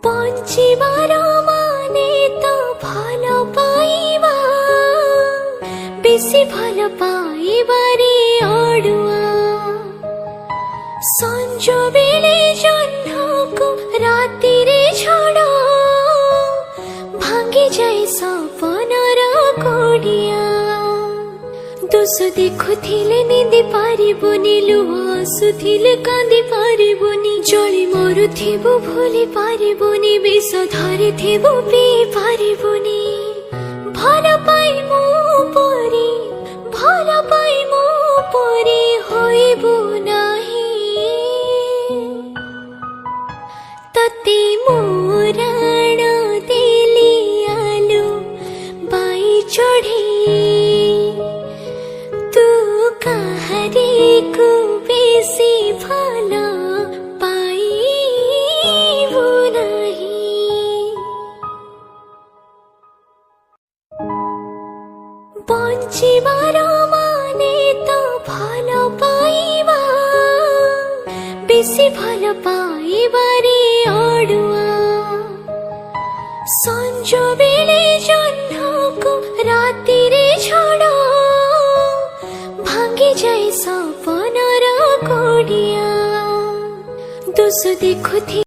বঞ্চিবার মানে তো ভালো পাইবা, বেশি ভালো পাইবারে অড়ুয়া। সঞ্জ বেলে জহ্নকু রাতিরে ঝড়, ভাঙ্গি যাই সপনর কোড়িয়া। দোষ দেখুଥିଲେ নিন্দি পারিবনি, লুহ আসুଥିଲେ কান্দি পারিবনি। জଳି মরুথিবু ভুলি পারিবনি, বিষ ধরিথিবু পিই পারিবনি। ভাল পাই মো পরি, ভাল পাই মো পরি হইবু নাহি। ততে মোরাণ দেলি আলু বাই চढ़ी, তু কাহারিকু বেশি ভাল পাইবু নাহি। বঞ্চিবার মানে তো ভালো পাইবা, বেশি ভালো পাইবারে অড়ুয়া। সঞ্জ বেলে জহ্নকু রাতিরে ঝড়, ভাঙ্গি যাই সপনর কোড়িয়া। দোষ দেখুথি